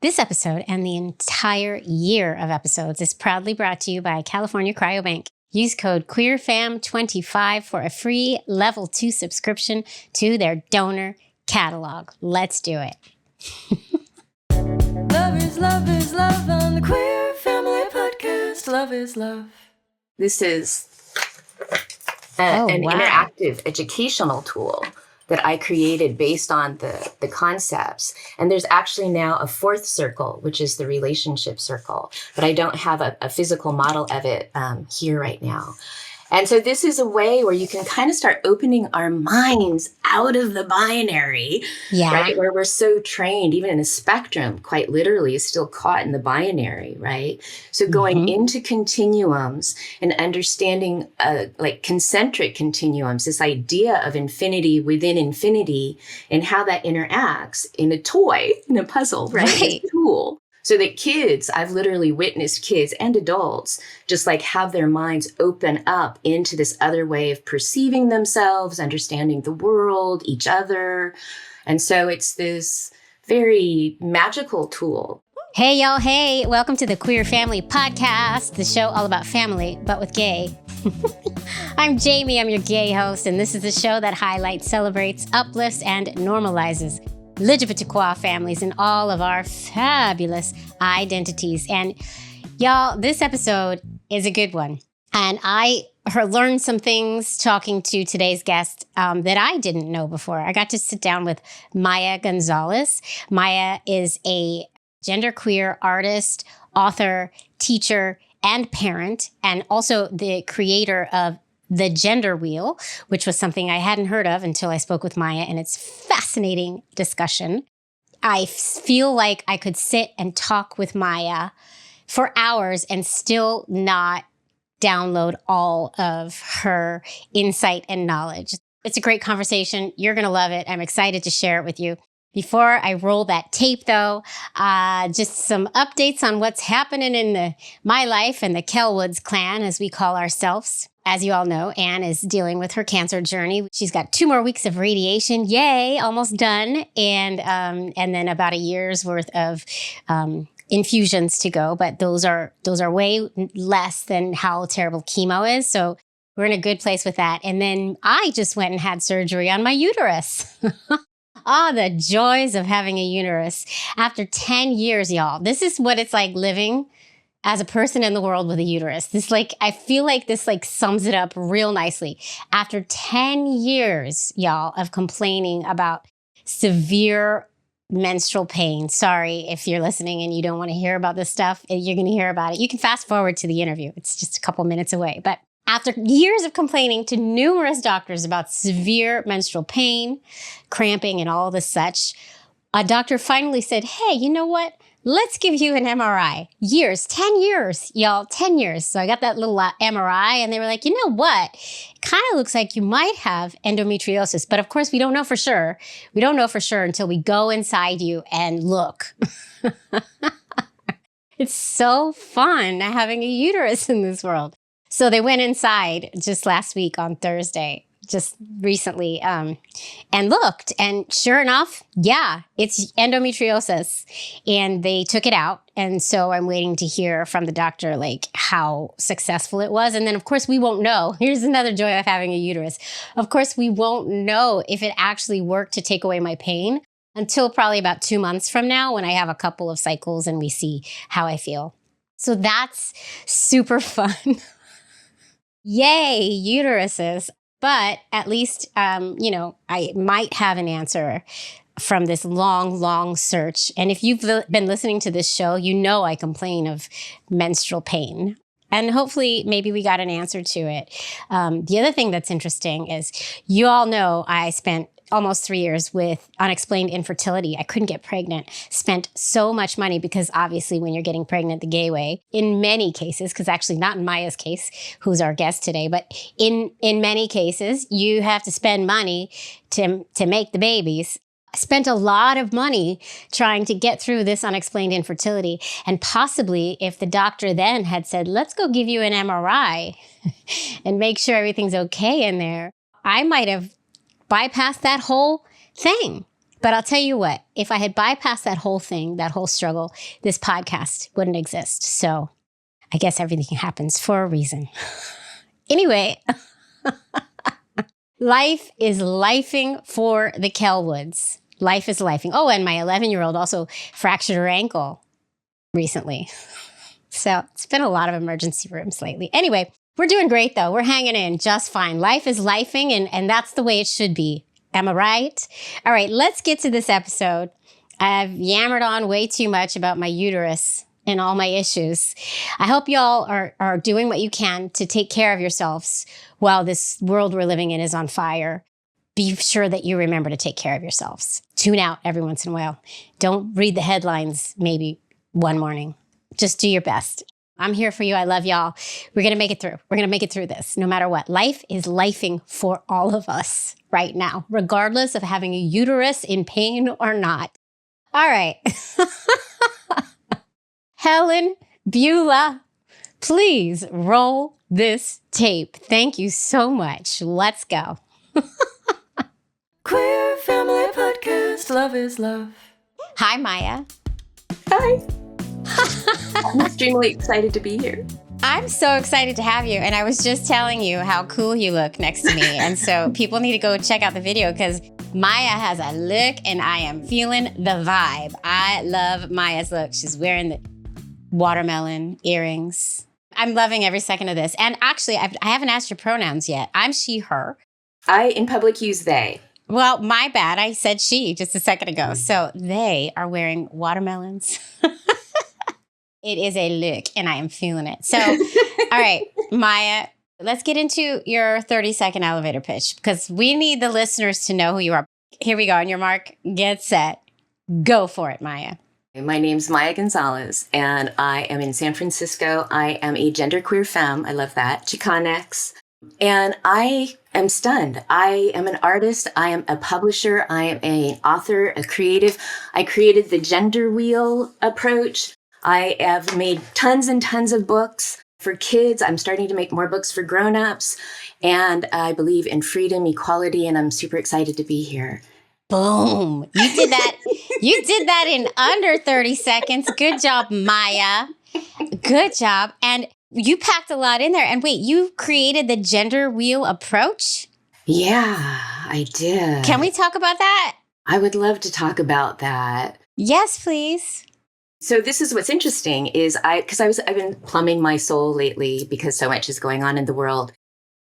This episode and the entire year of episodes is proudly brought to you by California Cryobank. Use code QueerFam25 for a free level 2 subscription to their donor catalog. Let's do it. Love is love on the Queer Family Podcast. Love is love. This is an interactive educational tool that I created based on the concepts. And there's actually now a fourth circle, which is the relationship circle, but I don't have a physical model of it here right now. And so this is a way where you can kind of start opening our minds out of the binary, right? Where we're so trained, even in a spectrum, quite literally, is still caught in the binary, right? So going into continuums and understanding like concentric continuums, this idea of infinity within infinity and how that interacts in a toy, in a puzzle, right? A tool. So that kids, I've literally witnessed kids and adults just like have their minds open up into this other way of perceiving themselves, understanding the world, each other. And so it's this very magical tool. Hey, y'all. Hey, welcome to the Queer Family Podcast, the show all about family, but with gay. I'm Jaimie. I'm your gay host, and this is the show that highlights, celebrates, uplifts, and normalizes LGBTQIA families and all of our fabulous identities. And y'all, this episode is a good one. And I learned some things talking to today's guest that I didn't know before. I got to sit down with Maya Gonzalez. Maya is a genderqueer artist, author, teacher, and parent, and also the creator of The Gender Wheel, which was something I hadn't heard of until I spoke with Maya, and it's fascinating discussion. I feel like I could sit and talk with Maya for hours and still not download all of her insight and knowledge. It's a great conversation. You're going to love it. I'm excited to share it with you. Before I roll that tape, though, just some updates on what's happening in my life and the Kellwoods clan, as we call ourselves. As you all know, Anne is dealing with her cancer journey. She's got 2 more weeks of radiation. Yay, almost done. And then about a year's worth of infusions to go. But those are way less than how terrible chemo is. So we're in a good place with that. And then I just went and had surgery on my uterus. The joys of having a uterus. After 10 years, y'all, this is what it's like living as a person in the world with a uterus. I feel like this sums it up real nicely. After 10 years, y'all, of complaining about severe menstrual pain. Sorry if you're listening and you don't want to hear about this stuff. You're going to hear about it. You can fast forward to the interview. It's just a couple minutes away. But after years of complaining to numerous doctors about severe menstrual pain, cramping, and all this such, a doctor finally said, hey, you know what? Let's give you an MRI. 10 years, y'all, 10 years. So I got that little MRI and they were like, you know what? It kind of looks like you might have endometriosis. But of course, we don't know for sure. We don't know for sure until we go inside you and look. It's so fun having a uterus in this world. So they went inside just last week on Thursday, just recently, and looked, and sure enough, it's endometriosis, and they took it out. And so I'm waiting to hear from the doctor, how successful it was. And then of course we won't know. Here's another joy of having a uterus. Of course, we won't know if it actually worked to take away my pain until probably about 2 months from now, when I have a couple of cycles and we see how I feel. So that's super fun. Yay, uteruses. But at least, I might have an answer from this long, long search. And if you've been listening to this show, you know I complain of menstrual pain. And hopefully, maybe we got an answer to it. The other thing that's interesting is, you all know I spent almost 3 years with unexplained infertility. I couldn't get pregnant. Spent so much money because obviously when you're getting pregnant the gay way, in many cases, because actually not in Maya's case, who's our guest today, but in many cases, you have to spend money to make the babies. I spent a lot of money trying to get through this unexplained infertility. And possibly if the doctor then had said, let's go give you an MRI and make sure everything's okay in there, I might have bypassed that whole thing. But I'll tell you what, if I had bypassed that whole thing, that whole struggle, this podcast wouldn't exist. So I guess everything happens for a reason. Anyway, life is lifing for the Kellwoods. Life is lifing. Oh, and my 11-year-old also fractured her ankle recently. So it's been a lot of emergency rooms lately. Anyway, we're doing great though. We're hanging in just fine. Life is lifing and that's the way it should be. Am I right? All right, let's get to this episode. I've yammered on way too much about my uterus and all my issues. I hope y'all are doing what you can to take care of yourselves while this world we're living in is on fire. Be sure that you remember to take care of yourselves. Tune out every once in a while. Don't read the headlines maybe one morning. Just do your best. I'm here for you. I love y'all. We're going to make it through. We're going to make it through this no matter what. Life is lifing for all of us right now, regardless of having a uterus in pain or not. All right. Helen Beulah, please roll this tape. Thank you so much. Let's go. Queer Family Podcast. Love is love. Hi, Maya. Hi. I'm extremely excited to be here. I'm so excited to have you. And I was just telling you how cool you look next to me. And so people need to go check out the video because Maya has a look and I am feeling the vibe. I love Maya's look. She's wearing the watermelon earrings. I'm loving every second of this. And actually, I haven't asked your pronouns yet. I'm she, her. I, in public, use they. Well, my bad. I said she just a second ago. So they are wearing watermelons. It is a look, and I am feeling it. So, all right, Maya, let's get into your 30-second elevator pitch because we need the listeners to know who you are. Here we go. On your mark, get set. Go for it, Maya. My name's Maya Gonzalez, and I am in San Francisco. I am a genderqueer femme. I love that. Chicanx. And I am stunned. I am an artist. I am a publisher. I am an author, a creative. I created the gender wheel approach. I have made tons and tons of books for kids. I'm starting to make more books for grownups. And I believe in freedom, equality, and I'm super excited to be here. Boom. You did that. You did that in under 30 seconds. Good job, Maya. Good job. And you packed a lot in there. And wait, you created the gender wheel approach? Yeah, I did. Can we talk about that? I would love to talk about that. Yes, please. So this is what's interesting is I've been plumbing my soul lately because so much is going on in the world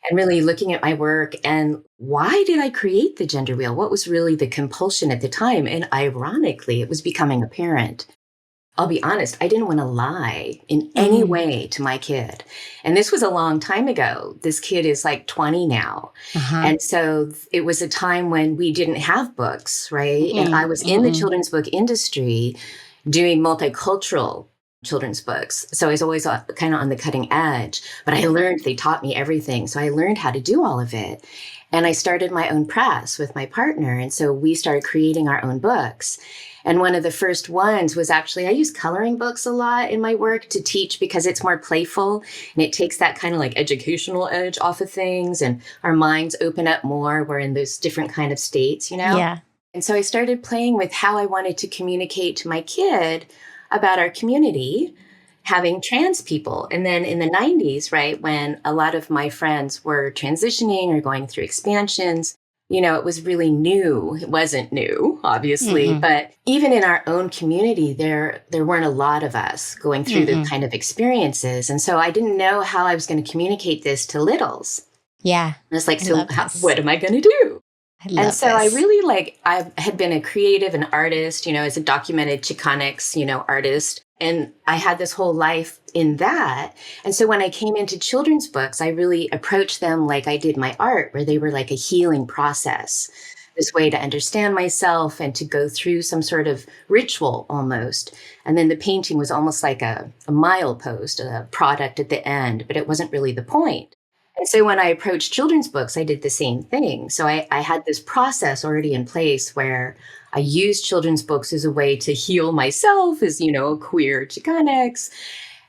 and really looking at my work and why did I create the gender wheel? What was really the compulsion at the time? And ironically, it was becoming apparent. I'll be honest, I didn't want to lie in any way to my kid. And this was a long time ago. This kid is like 20 now. And so it was a time when we didn't have books, right? And I was in the children's book industry doing multicultural children's books. So I was always kind of on the cutting edge, but they taught me everything. So I learned how to do all of it. And I started my own press with my partner. And so we started creating our own books. And one of the first ones was actually, I use coloring books a lot in my work to teach because it's more playful and it takes that kind of like educational edge off of things and our minds open up more. We're in those different kind of states, you know? Yeah. And so I started playing with how I wanted to communicate to my kid about our community, having trans people. And then in the 90s, right, when a lot of my friends were transitioning or going through expansions, you know, it was really new. It wasn't new, obviously, but even in our own community, there weren't a lot of us going through the kind of experiences. And so I didn't know how I was going to communicate this to littles. Yeah. And it's like, what am I going to do? And so this. I had been a creative, an artist, you know, as a documented Chicanx, you know, artist. And I had this whole life in that. And so when I came into children's books, I really approached them like I did my art, where they were like a healing process, this way to understand myself and to go through some sort of ritual almost. And then the painting was almost like a milepost, a product at the end, but it wasn't really the point. And so when I approached children's books, I did the same thing. So I had this process already in place where I used children's books as a way to heal myself as, you know, a queer Chicanx,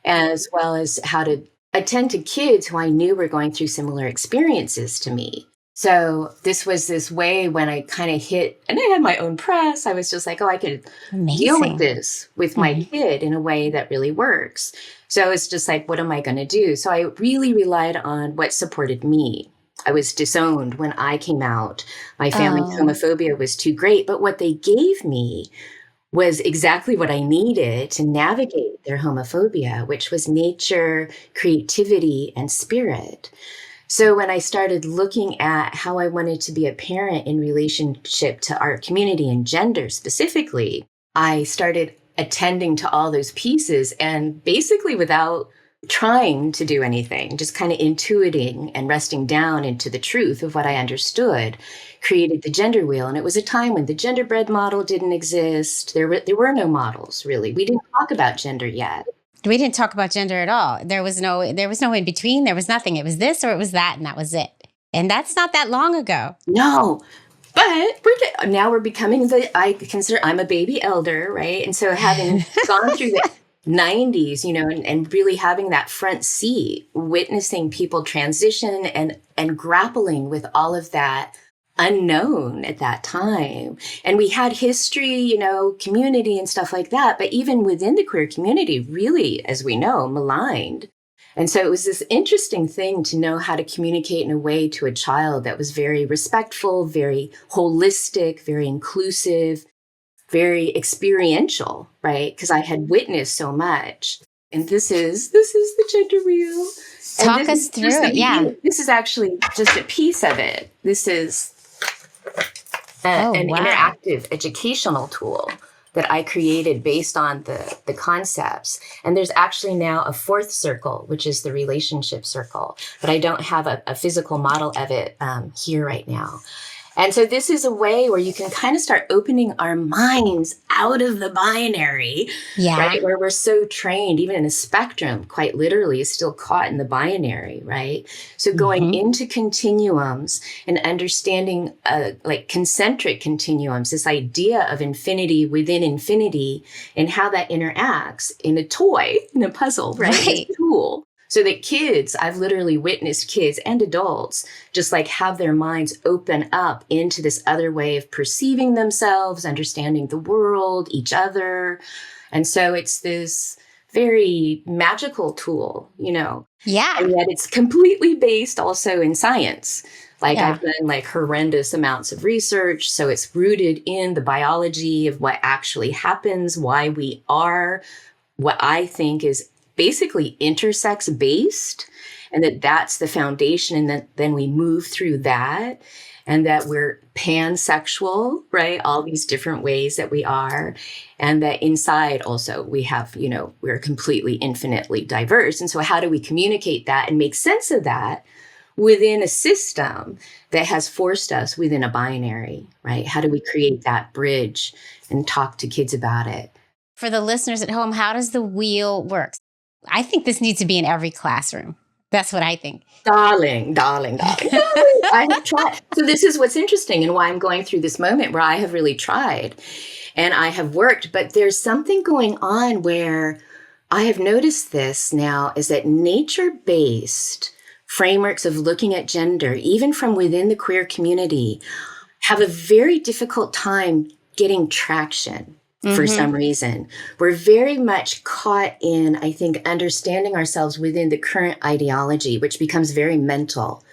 as well as how to attend to kids who I knew were going through similar experiences to me. So this was this way when I kind of hit, and I had my own press. I was just like, oh, I could deal with this with my kid in a way that really works. So it's just like, what am I going to do? So I really relied on what supported me. I was disowned when I came out. My family's homophobia was too great, but what they gave me was exactly what I needed to navigate their homophobia, which was nature, creativity, and spirit. So when I started looking at how I wanted to be a parent in relationship to our community and gender specifically, I started attending to all those pieces, and basically without trying to do anything, just kind of intuiting and resting down into the truth of what I understood, created the gender wheel. And it was a time when the genderbread model didn't exist. There were no models, really. We didn't talk about gender yet. We didn't talk about gender at all. There was no in between. There was nothing. It was this or it was that, and that was it. And that's not that long ago. No, but now we're becoming I'm a baby elder, right? And so having gone through the 90s, and really having that front seat, witnessing people transition and grappling with all of that unknown at that time. And we had history, community and stuff like that. But even within the queer community, really, as we know, maligned. And so it was this interesting thing to know how to communicate in a way to a child that was very respectful, very holistic, very inclusive, very experiential, right? Because I had witnessed so much. And this is the gender wheel. Talk us through it. Yeah. This is actually just a piece of it. This is an interactive educational tool that I created based on the concepts. And there's actually now a fourth circle, which is the relationship circle, but I don't have a physical model of it here right now. And so this is a way where you can kind of start opening our minds out of the binary, right? Where we're so trained, even in a spectrum, quite literally, is still caught in the binary, right? So going into continuums and understanding like concentric continuums, this idea of infinity within infinity and how that interacts in a toy, in a puzzle, right? A tool. So that kids, I've literally witnessed kids and adults just like have their minds open up into this other way of perceiving themselves, understanding the world, each other. And so it's this very magical tool, Yeah. And yet it's completely based also in science. Like I've done like horrendous amounts of research. So it's rooted in the biology of what actually happens, why we are what I think is basically intersex based, and that's the foundation. And that then we move through that, and that we're pansexual, right? All these different ways that we are. And that inside also we have, we're completely infinitely diverse. And so how do we communicate that and make sense of that within a system that has forced us within a binary, right? How do we create that bridge and talk to kids about it? For the listeners at home, how does the wheel work? I think this needs to be in every classroom. That's what I think. Darling. I have tried. So this is what's interesting and why I'm going through this moment where I have really tried and I have worked. But there's something going on where I have noticed this now is that nature-based frameworks of looking at gender, even from within the queer community, have a very difficult time getting traction. For some reason, we're very much caught in, I think, understanding ourselves within the current ideology, which becomes very mental.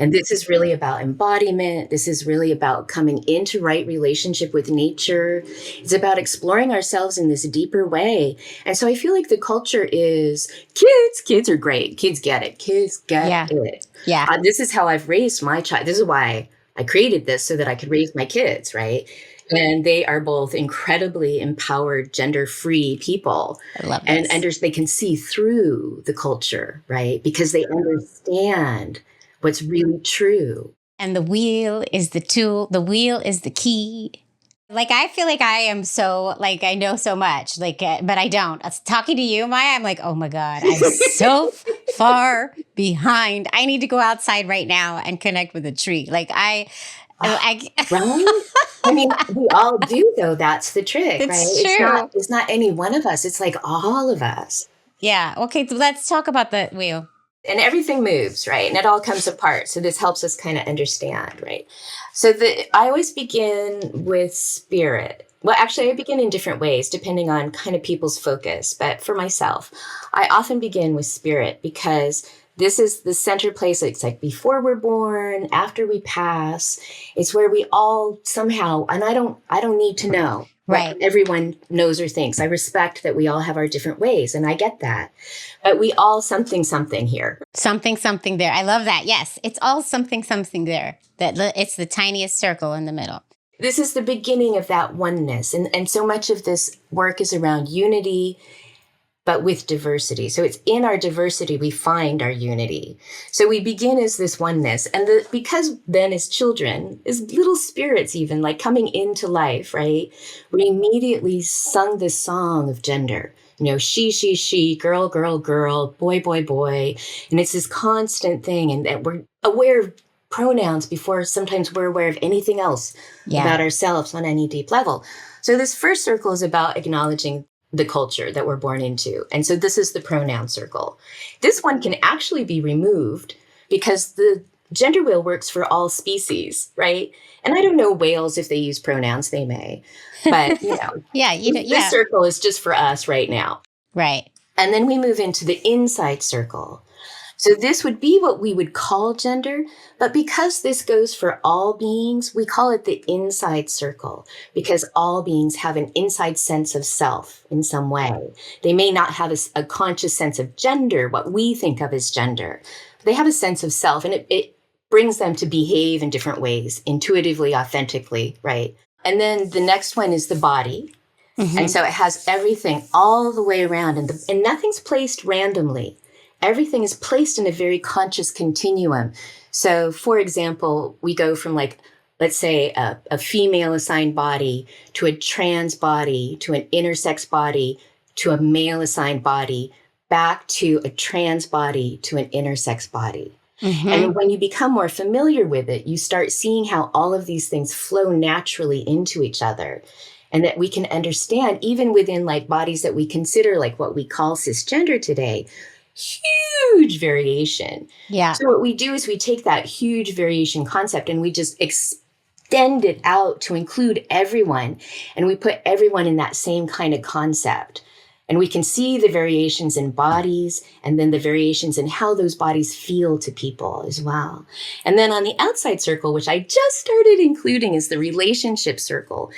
And this is really about embodiment. This is really about coming into right relationship with nature. It's about exploring ourselves in this deeper way. And so I feel like the culture is kids are great. Kids get it. Kids get it. Yeah. This is how I've raised my child. This is why I created this, so that I could raise my kids, right? And they are both incredibly empowered, gender-free people. I love this. And they can see through the culture, right? Because they understand what's really true. And the wheel is the tool. The wheel is the key. Like, I feel like I am so, like, I know so much, like, but I don't. Talking to you, Maya, I'm like, oh my God, I'm so far behind. I need to go outside right now and connect with a tree. Like, right? I mean, we all do, though. That's the trick, It's right? true. It's not any one of us. It's like all of us. Yeah. Okay. So let's talk about the wheel. And everything moves, right? And it all comes apart. So this helps us kind of understand, right? So I always begin with spirit. Well, actually, I begin in different ways, depending on kind of people's focus. But for myself, I often begin with spirit because this is the center place. It's like before we're born, after we pass. It's where we all somehow, and I don't need to know. Right. What everyone knows or thinks. I respect that we all have our different ways, and I get that. But we all something here. Something there. I love that. Yes, it's all something there. It's the tiniest circle in the middle. This is the beginning of that oneness. And so much of this work is around unity, but with diversity. So it's in our diversity we find our unity. So we begin as this oneness. And because then as children, as little spirits even, like coming into life, right? We immediately sung this song of gender. She, girl, boy, boy. And it's this constant thing. And that we're aware of pronouns before sometimes we're aware of anything else about ourselves on any deep level. So this first circle is about acknowledging the culture that we're born into. And so this is the pronoun circle. This one can actually be removed because the gender wheel works for all species, right? And I don't know whales if they use pronouns, they may. But, this circle is just for us right now. Right. And then we move into the inside circle. So this would be what we would call gender, but because this goes for all beings, we call it the inside circle because all beings have an inside sense of self in some way. They may not have a conscious sense of gender, what we think of as gender. They have a sense of self, and it brings them to behave in different ways, intuitively, authentically, right? And then the next one is the body. Mm-hmm. And so it has everything all the way around, and nothing's placed randomly. Everything is placed in a very conscious continuum. So, for example, we go from let's say a female assigned body to a trans body to an intersex body to a male assigned body back to a trans body to an intersex body. Mm-hmm. And when you become more familiar with it, you start seeing how all of these things flow naturally into each other. And that we can understand even within bodies that we consider what we call cisgender today, huge variation. Yeah. So what we do is we take that huge variation concept and we just extend it out to include everyone. And we put everyone in that same kind of concept. And we can see the variations in bodies and then the variations in how those bodies feel to people as well. And then on the outside circle, which I just started including, is the relationship circle.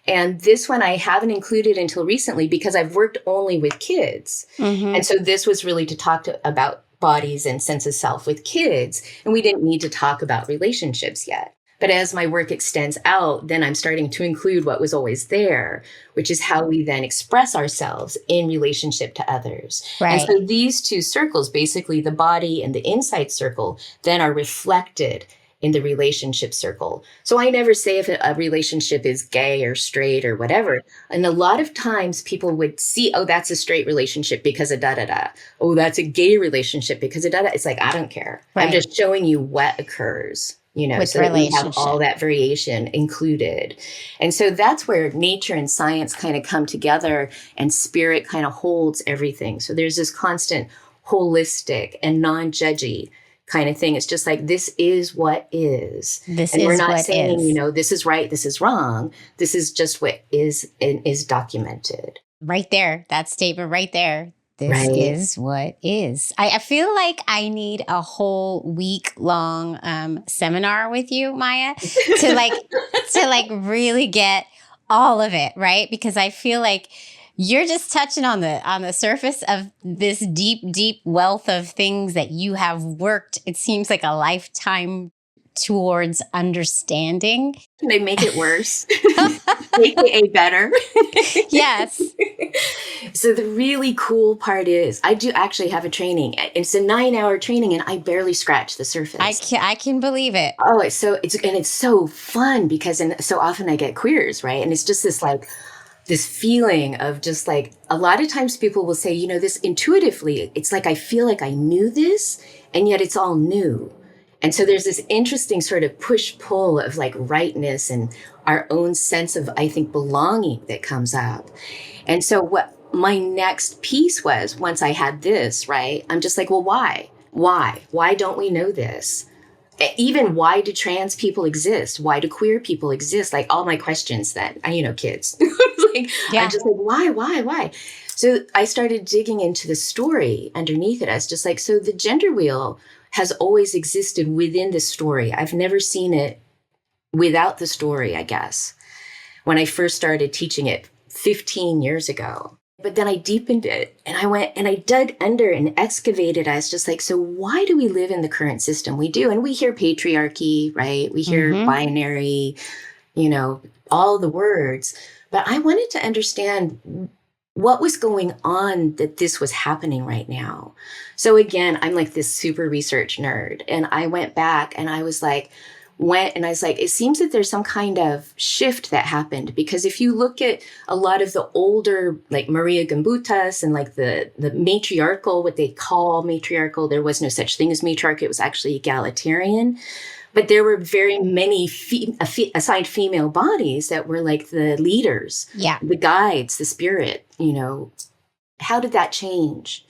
And this one I haven't included until recently because I've worked only with kids. Mm-hmm. And so this was really to talk about bodies and sense of self with kids. And we didn't need to talk about relationships yet. But as my work extends out, then I'm starting to include what was always there, which is how we then express ourselves in relationship to others. Right. And so these two circles, basically the body and the inside circle, then are reflected in the relationship circle. So I never say if a relationship is gay or straight or whatever. And a lot of times people would see, oh, that's a straight relationship because of da-da-da. Oh, that's a gay relationship because of da-da. It's I don't care. Right. I'm just showing you what occurs. So that we have all that variation included. And so that's where nature and science kind of come together and spirit kind of holds everything. So there's this constant holistic and non-judgy kind of thing. It's just this is what is. We're not saying, this is right, this is wrong. This is just what is and is documented. Right there. That statement right there. This is what is. I feel like I need a whole week-long seminar with you, Maya, to really get all of it, right? Because I feel like you're just touching on the surface of this deep, deep wealth of things that you have worked. It seems like a lifetime towards understanding. Can I make it worse? AKA better. Yes. So the really cool part is I do actually have a training. It's a 9-hour training and I barely scratch the surface. I can believe it. Oh, it's so fun because so often I get queers, right? And it's just this feeling of just a lot of times people will say, this intuitively, it's I feel like I knew this and yet it's all new. And so there's this interesting sort of push-pull of rightness and our own sense of, I think, belonging that comes up. And so what my next piece was, once I had this, right, I'm just well, why? Why? Why don't we know this? Even why do trans people exist? Why do queer people exist? Like all my questions then, kids. Like, I'm just like, why? So I started digging into the story underneath it. I was just like, so the gender wheel has always existed within the story. I've never seen it without the story, I guess, when I first started teaching it 15 years ago. But then I deepened it and I went and I dug under and excavated. I was just like, so why do we live in the current system we do? And we hear patriarchy, right? We hear binary, all the words. But I wanted to understand what was going on that this was happening right now. So again, I'm like this super research nerd. And I went back and I was like, it seems that there's some kind of shift that happened, because if you look at a lot of the older, like Maria Gimbutas and like the matriarchal, what they call matriarchal, there was no such thing as matriarch. It was actually egalitarian. But there were very many assigned female bodies that were like the leaders, the guides, the spirit, How did that change?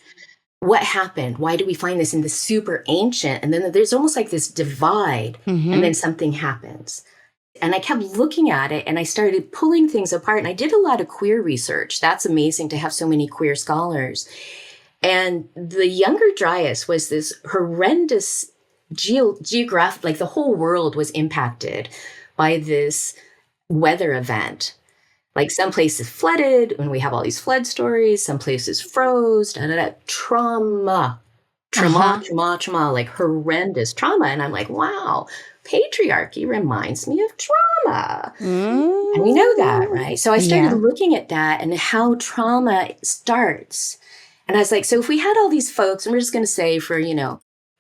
What happened? Why do we find this in the super ancient? And then there's almost like this divide, and then something happens. And I kept looking at it and I started pulling things apart. And I did a lot of queer research. That's amazing to have so many queer scholars. And the Younger Dryas was this horrendous geographic, like the whole world was impacted by this weather event. Like some places flooded, and we have all these flood stories. Some places froze, trauma, like horrendous trauma. And I'm like, wow, patriarchy reminds me of trauma. And we know that, right? So I started looking at that and how trauma starts. And I was like, so if we had all these folks, and we're just going to say for,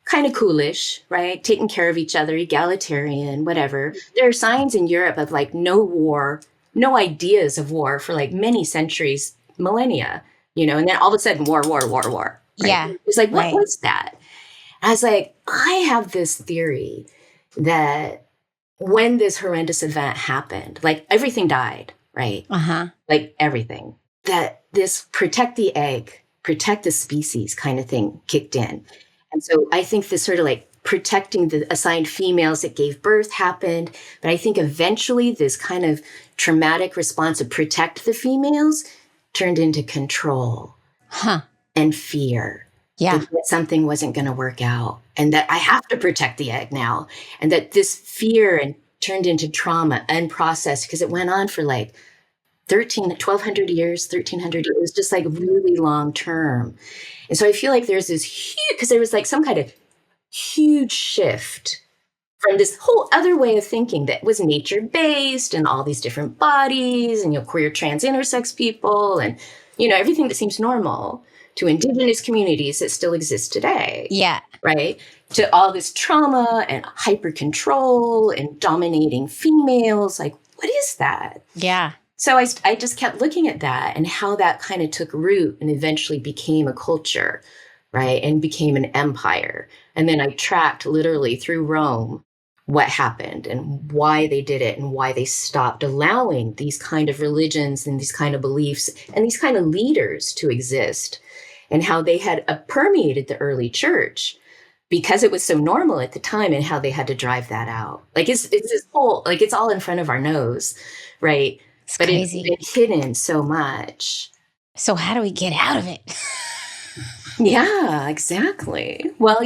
kind of coolish, right? Taking care of each other, egalitarian, whatever. There are signs in Europe of like no war, no ideas of war for like many centuries, millennia, and then all of a sudden war. Right? Yeah. It's like, what was that? I was like, I have this theory that when this horrendous event happened, like everything died, right? Like everything, that this protect the egg, protect the species kind of thing kicked in. And so I think this sort of like protecting the assigned females that gave birth happened. But I think eventually this kind of traumatic response to protect the females turned into control and fear. That something wasn't going to work out and that I have to protect the egg now. And that this fear and turned into trauma unprocessed, because it went on for like 1,200 years, 1,300 years, just like really long term. And so I feel like there's this huge, because there was like some kind of huge shift from this whole other way of thinking that was nature-based and all these different bodies and, queer, trans, intersex people and, everything that seems normal to indigenous communities that still exist today. Yeah. Right? To all this trauma and hyper control and dominating females. Like, what is that? Yeah. So I just kept looking at that and how that kind of took root and eventually became a culture, right? And became an empire. And then I tracked literally through Rome what happened and why they did it and why they stopped allowing these kind of religions and these kind of beliefs and these kind of leaders to exist, and how they had permeated the early church because it was so normal at the time, and how they had to drive that out. Like it's this whole, like it's all in front of our nose, right? It's but crazy. It's hidden so much. So how do we get out of it? Yeah, exactly. Well,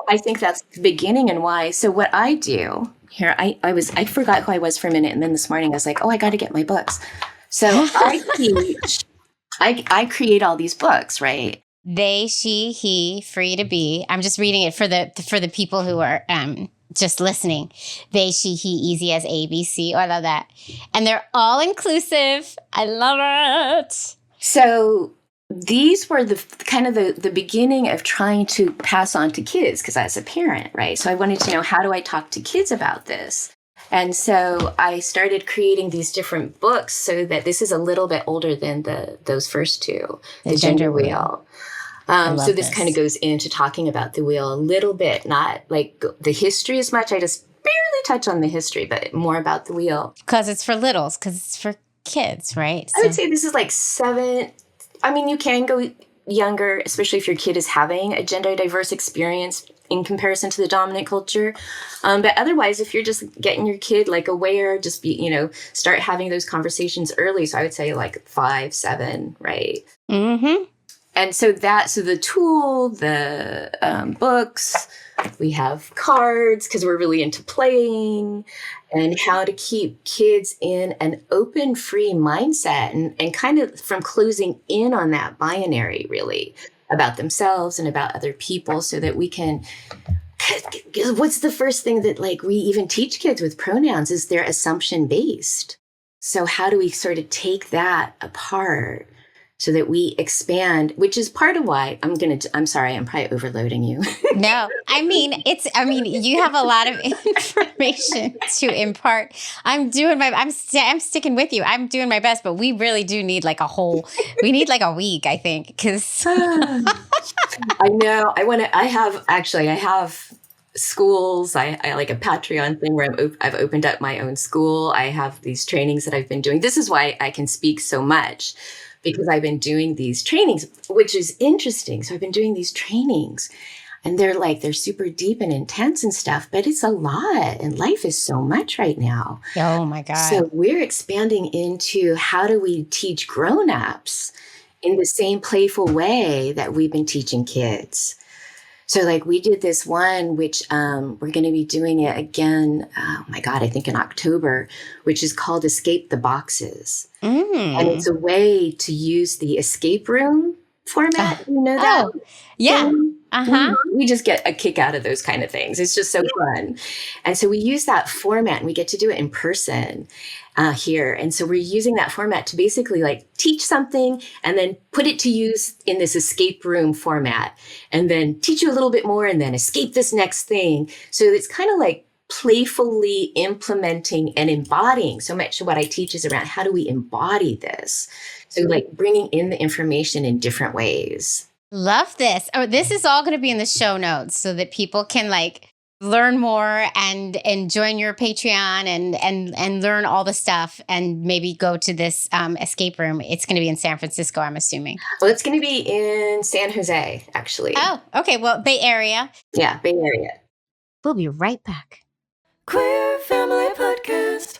I think that's the beginning and why. So what I do here, I forgot who I was for a minute. And then this morning I was like, oh, I got to get my books. So I teach, I create all these books, right? They, she, he, free to be. I'm just reading it for the people who are just listening. They, she, he, easy as ABC. Oh, I love that. And they're all inclusive. I love it. So these were the kind of the beginning of trying to pass on to kids, because I was a parent, right? So I wanted to know, how do I talk to kids about this? And so I started creating these different books, so that this is a little bit older than those first two, the Gender Wheel. So this kind of goes into talking about the wheel a little bit, not like the history as much. I just barely touch on the history, but more about the wheel. Because it's for littles, because it's for kids, right? I would say this is like 7. I mean, you can go younger, especially if your kid is having a gender diverse experience in comparison to the dominant culture. But otherwise, if you're just getting your kid like aware, just start having those conversations early. So I would say like 5, 7, right? Mm-hmm. And so the tool, the books, we have cards because we're really into playing, and how to keep kids in an open, free mindset and kind of from closing in on that binary, really, about themselves and about other people, so that we can, what's the first thing that like we even teach kids with pronouns is they're assumption based. So how do we sort of take that apart so that we expand, which is part of why I'm sorry, I'm probably overloading you. No, you have a lot of information to impart. I'm sticking with you. I'm doing my best, but we really do need like we need like a week, I think, because I know I have schools. I like a Patreon thing where I've opened up my own school. I have these trainings that I've been doing. This is why I can speak so much, because I've been doing these trainings, which is interesting. So I've been doing these trainings and they're super deep and intense and stuff, but it's a lot and life is so much right now. Oh my God. So we're expanding into how do we teach grownups in the same playful way that we've been teaching kids. So like we did this one, which we're going to be doing it again, oh my God, I think in October, which is called Escape the Boxes. And it's a way to use the escape room format. You know that? Oh, yeah. Uh-huh. We just get a kick out of those kind of things. It's just so fun. And so we use that format and we get to do it in person here. And so we're using that format to basically like teach something and then put it to use in this escape room format, and then teach you a little bit more and then escape this next thing. So it's kind of like playfully implementing and embodying. So much of what I teach is around how do we embody this? So like bringing in the information in different ways. Love this. Oh, this is all going to be in the show notes so that people can like learn more and join your Patreon and learn all the stuff and maybe go to this escape room. It's going to be in San Francisco, I'm assuming. Well, it's going to be in San Jose, actually. Oh, okay. Well, Bay Area. Yeah, Bay Area. We'll be right back. Queer Family Podcast.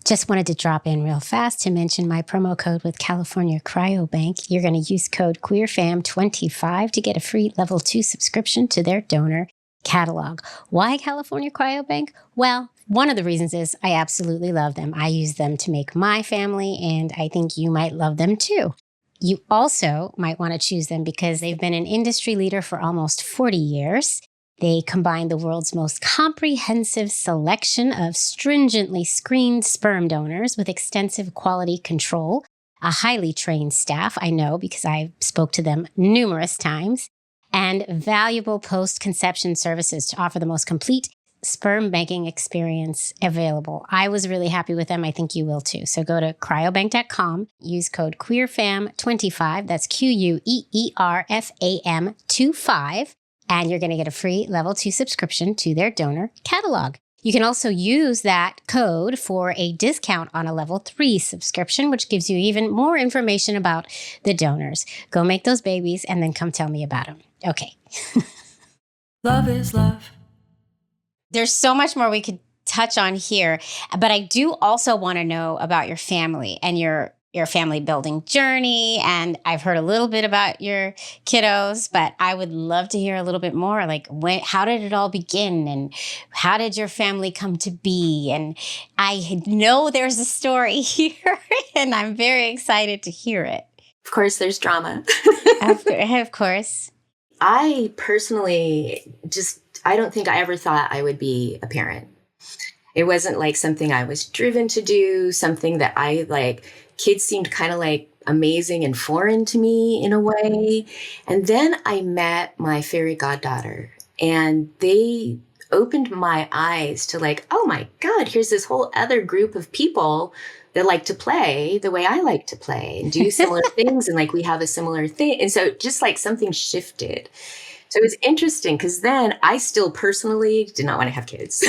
Just wanted to drop in real fast to mention my promo code with California Cryobank. You're going to use code QueerFam25 to get a free level 2 subscription to their donor catalog. Why California Cryobank? Well, one of the reasons is I absolutely love them. I use them to make my family, and I think you might love them too. You also might want to choose them because they've been an industry leader for almost 40 years. They combine the world's most comprehensive selection of stringently screened sperm donors with extensive quality control, a highly trained staff, I know because I spoke to them numerous times, and valuable post-conception services to offer the most complete sperm banking experience available. I was really happy with them. I think you will too. So go to cryobank.com, use code QueerFam25, that's QueerFam25, and you're going to get a free level 2 subscription to their donor catalog. You can also use that code for a discount on a level 3 subscription, which gives you even more information about the donors. Go make those babies and then come tell me about them. Okay. Love is love. There's so much more we could touch on here, but I do also want to know about your family and your family building journey. And I've heard a little bit about your kiddos, but I would love to hear a little bit more. Like, how did it all begin? And how did your family come to be? And I know there's a story here, and I'm very excited to hear it. Of course, there's drama. Of course. I personally I don't think I ever thought I would be a parent. It wasn't like something I was driven to do, something that I like. Kids seemed kind of like amazing and foreign to me in a way. And then I met my fairy goddaughter, and they opened my eyes to like, oh my God, here's this whole other group of people that like to play the way I like to play and do similar things. And like, we have a similar thing. And so just like something shifted. So it was interesting because then I still personally did not want to have kids,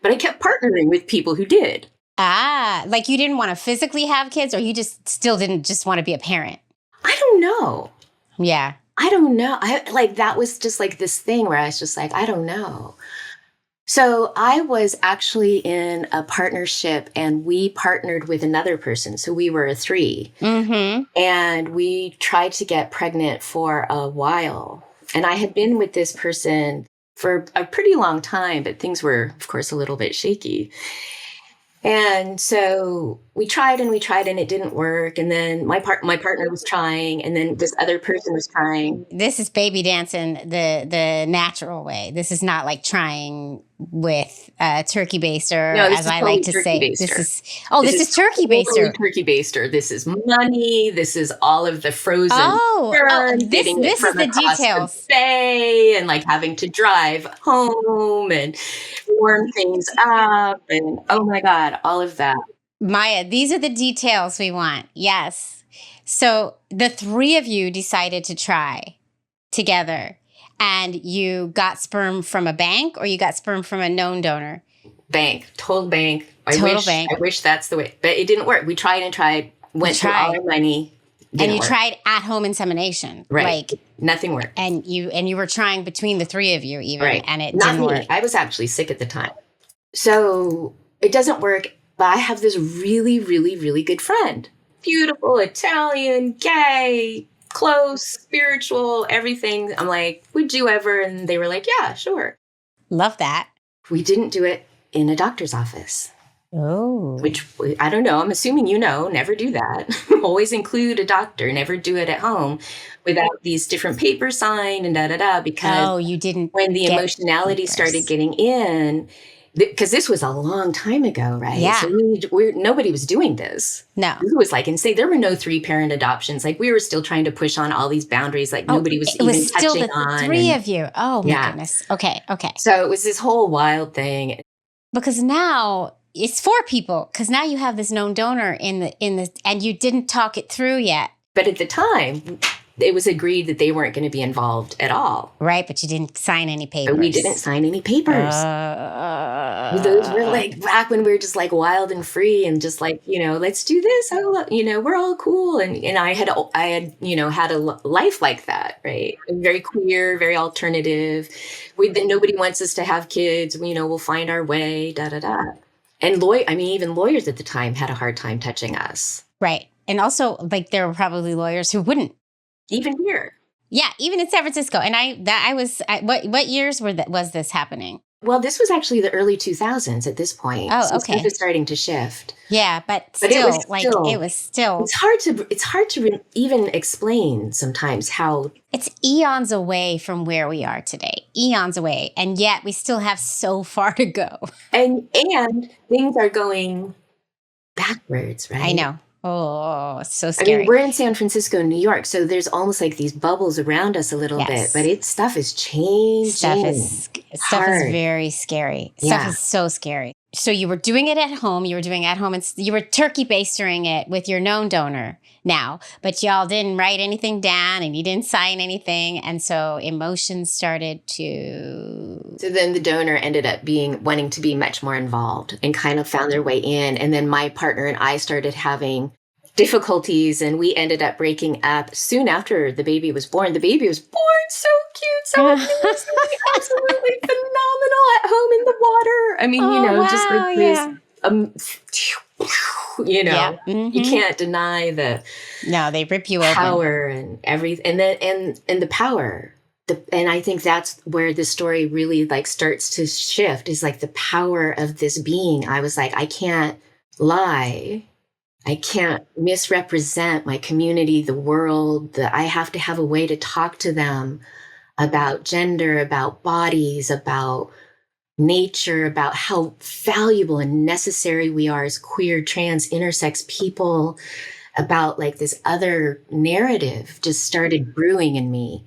but I kept partnering with people who did. Ah, like you didn't want to physically have kids, or you just still didn't just want to be a parent? I don't know. Yeah. I don't know. That was just like this thing where I was just like, I don't know. So I was actually in a partnership and we partnered with another person. So we were a 3. Mm-hmm. And we tried to get pregnant for a while. And I had been with this person for a pretty long time, but things were, of course, a little bit shaky. And so we tried and it didn't work. And then my partner was trying, and then this other person was trying. This is baby dancing the natural way. This is not like trying with turkey baster, No, as I like to say. baster. This is turkey baster. Turkey baster. This is money. This is all of the frozen. This is the details. The bay, and like having to drive home and warm things up, and oh my God, all of that. Maya, these are the details we want. Yes. So the 3 of you decided to try together. And you got sperm from a bank, or you got sperm from a known donor? Total bank. Bank. I wish that's the way, but it didn't work. We tried and tried, went through all our money. And you tried at-home insemination. Right. Nothing worked. And you were trying between the 3 of you even, right. And it Not didn't me. work. I was actually sick at the time. So it doesn't work, but I have this really, really, really good friend. Beautiful, Italian, gay, close, spiritual, everything. I'm like, would you ever? And they were like, yeah, sure. Love that. We didn't do it in a doctor's office. Oh. Which, I don't know. I'm assuming never do that. Always include a doctor. Never do it at home without these different papers signed and da-da-da. Because you didn't. When the emotionality started getting in, because this was a long time ago, right? Yeah. So nobody was doing this. No. It was like, and say there were no 3-parent adoptions. Like we were still trying to push on all these boundaries. Like nobody was even touching on. It was still the 3 of you. Oh my goodness. Okay. So it was this whole wild thing. Because now it's 4 people. Because now you have this known donor in the, and you didn't talk it through yet. But at the time, it was agreed that they weren't going to be involved at all. Right, but you didn't sign any papers. But we didn't sign any papers. Those were like back when we were just like wild and free and just like, let's do this. We're all cool. And I had had a life like that, right? Very queer, very alternative. Nobody wants us to have kids. We'll find our way, da da da. And even lawyers at the time had a hard time touching us. Right. And also, like, there were probably lawyers who wouldn't. Even here. Yeah, even in San Francisco. And what years was this happening? Well, this was actually the early 2000s at this point. Oh, so okay. Stuff is starting to shift. Yeah, but still, it was still. It's hard to even explain sometimes how. It's eons away from where we are today. Eons away. And yet we still have so far to go. And things are going backwards, right? I know. Oh, so scary. I mean, we're in San Francisco, New York, so there's almost like these bubbles around us a little bit, but stuff is changing. Stuff is very scary. Yeah. Stuff is so scary. So you were doing it at home. And you were turkey bastering it with your known donor now, but y'all didn't write anything down and you didn't sign anything. And so emotions started to. So then the donor ended up wanting to be much more involved and kind of found their way in. And then my partner and I started having difficulties, and we ended up breaking up soon after the baby was born. The baby was born so cute, so amazing, absolutely phenomenal at home in the water. I mean, just like this, you can't deny they rip you power open. And everything, and the power. And I think that's where the story really like starts to shift, is like the power of this being. I was like, I can't lie. I can't misrepresent my community, the world. I have to have a way to talk to them about gender, about bodies, about nature, about how valuable and necessary we are as queer, trans, intersex people, about like this other narrative just started brewing in me.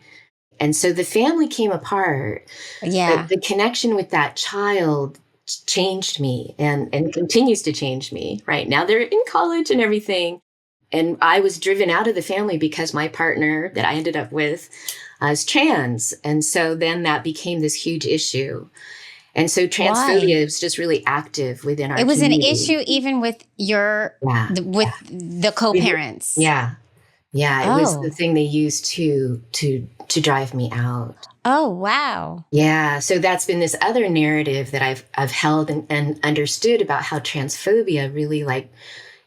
And so the family came apart. Yeah. The connection with that child changed me and continues to change me. Right now they're in college and everything. And I was driven out of the family because my partner that I ended up with is trans. And so then that became this huge issue. And so transphobia is just really active within our community. It was an issue even with the co-parents. Yeah. Yeah, it was the thing they used to drive me out. Oh, wow. Yeah, so that's been this other narrative that I've held and understood about how transphobia really like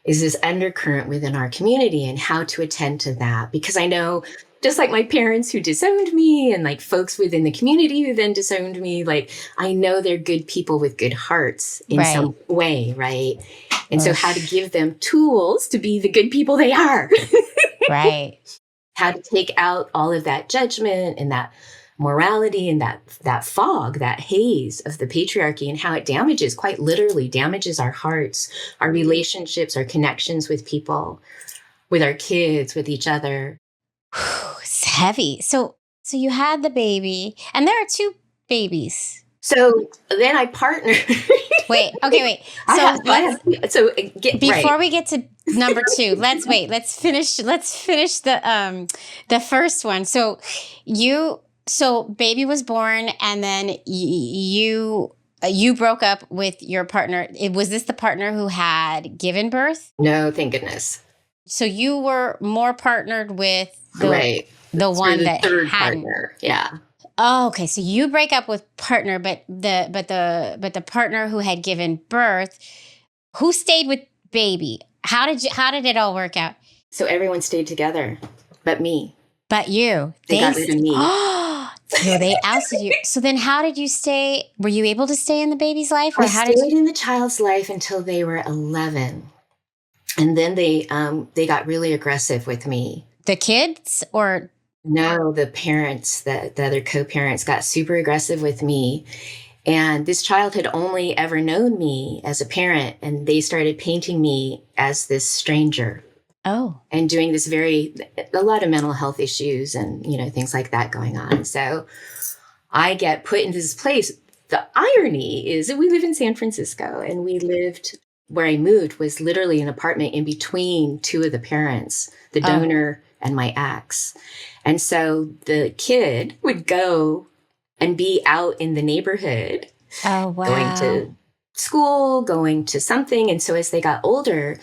is this undercurrent within our community and how to attend to that. Because I know, just like my parents who disowned me and like folks within the community who then disowned me, like I know they're good people with good hearts in some way, right? And so how to give them tools to be the good people they are. Right. How to take out all of that judgment and that morality and that fog, that haze of the patriarchy, and how it damages, quite literally damages our hearts, our relationships, our connections with people, with our kids, with each other. It's heavy. So you had the baby, and there are 2 babies. So then I partnered. Wait. Before we get to number 2, let's finish the first one. So baby was born, and then you broke up with your partner. Was this the partner who had given birth? No, thank goodness. So you were more partnered with the one the that third hadn't. Partner. Yeah. Oh, okay. So you break up with partner, but the partner who had given birth, who stayed with baby? How did it all work out? So everyone stayed together, but me. But you. They got rid of me. No, they ousted you. So then how did you stay? Were you able to stay in the baby's life? I stayed in the child's life until they were 11. And then they got really aggressive with me. The kids or? No, the parents, the other co-parents got super aggressive with me. And this child had only ever known me as a parent, and they started painting me as this stranger. Oh. And doing this a lot of mental health issues and, things like that going on. So I get put into this place. The irony is that we live in San Francisco, and where I moved was literally an apartment in between 2 of the parents, the donor and my ex. And so the kid would go and be out in the neighborhood. Oh, wow. Going to school, going to something. And so as they got older,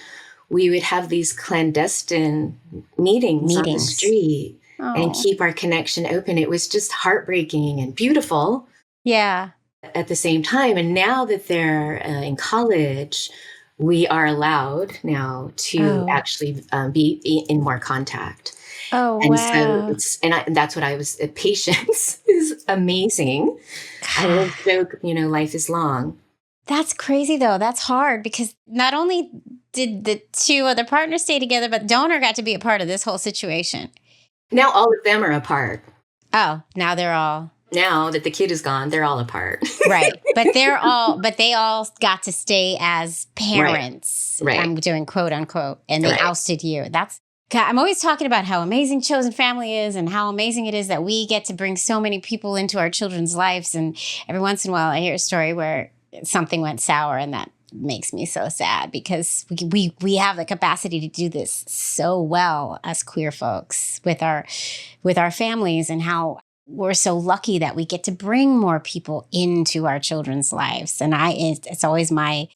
we would have these clandestine meetings on the street and keep our connection open. It was just heartbreaking and beautiful. Yeah. At the same time. And now that they're in college, we are allowed now to actually be in more contact. Oh, and wow. So that's what I was, patience is amazing. I always joke, life is long. That's crazy though. That's hard because not only did the 2 other partners stay together, but donor got to be a part of this whole situation. Now all of them are apart. Oh, now that the kid is gone, they're all apart. Right. But they all got to stay as parents. Right. I'm doing quote unquote. And they ousted you. I'm always talking about how amazing chosen family is and how amazing it is that we get to bring so many people into our children's lives. And every once in a while I hear a story where something went sour, and that makes me so sad because we have the capacity to do this so well as queer folks with our families, and how we're so lucky that we get to bring more people into our children's lives. And it's always my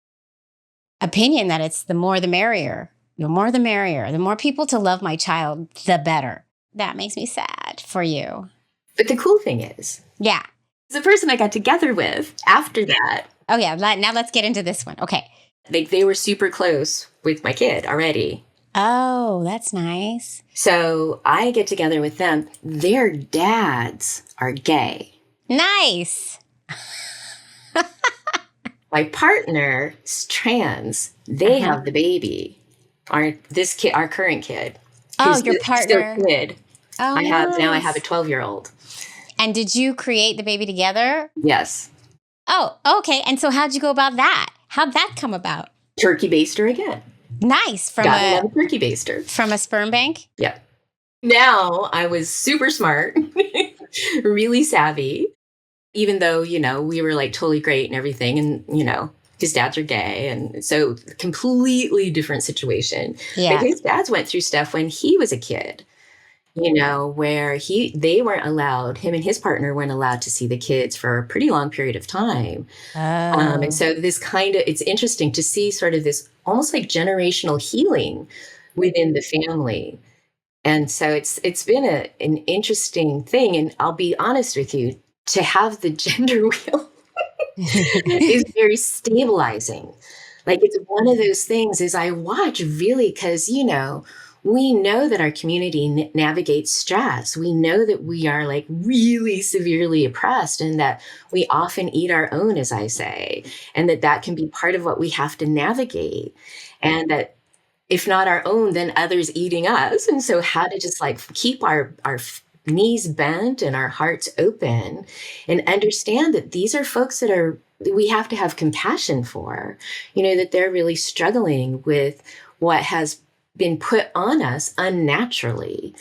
opinion that it's the more the merrier. The more the merrier. The more people to love my child, the better. That makes me sad for you. But the cool thing is, the person I got together with after that. Oh, yeah. Now let's get into this one. Okay. They were super close with my kid already. Oh, that's nice. So I get together with them. Their dads are gay. Nice. My partner is trans. They have the baby. Our current kid. Oh, your partner. Still kid. Oh, I have a 12-year-old. And did you create the baby together? Yes. Oh, okay. And so how'd you go about that? How'd that come about? Turkey baster again. Nice. Got another turkey baster. From a sperm bank? Yeah. Now I was super smart, really savvy, even though, we were like totally great and everything. And, his dads are gay. And so completely different situation. Yeah. But his dads went through stuff when he was a kid, where they weren't allowed, him and his partner weren't allowed to see the kids for a pretty long period of time. Oh. And so it's interesting to see sort of this almost like generational healing within the family. And so it's been an interesting thing. And I'll be honest with you, to have the gender wheel is very stabilizing. Like, it's one of those things is I watch really because, we know that our community navigates stress. We know that we are like really severely oppressed and that we often eat our own, as I say, and that can be part of what we have to navigate. And that if not our own, then others eating us. And so how to just like keep our knees bent and our hearts open and understand that these are folks that we have to have compassion for, that they're really struggling with what has been put on us unnaturally,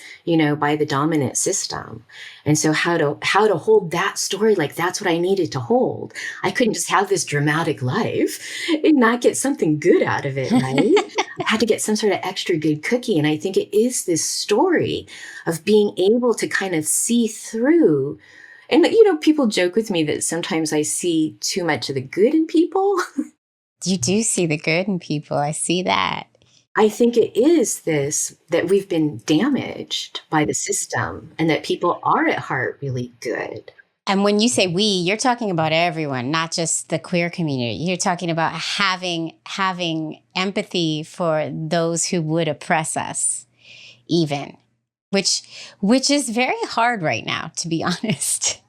by the dominant system. And so how to hold that story, like that's what I needed to hold. I couldn't just have this dramatic life and not get something good out of it, right? I had to get some sort of extra good cookie. And I think it is this story of being able to kind of see through. And, people joke with me that sometimes I see too much of the good in people. You do see the good in people. I see that. I think it is this, that we've been damaged by the system and that people are at heart really good. And when you say we, you're talking about everyone, not just the queer community. You're talking about having empathy for those who would oppress us, even, which is very hard right now, to be honest.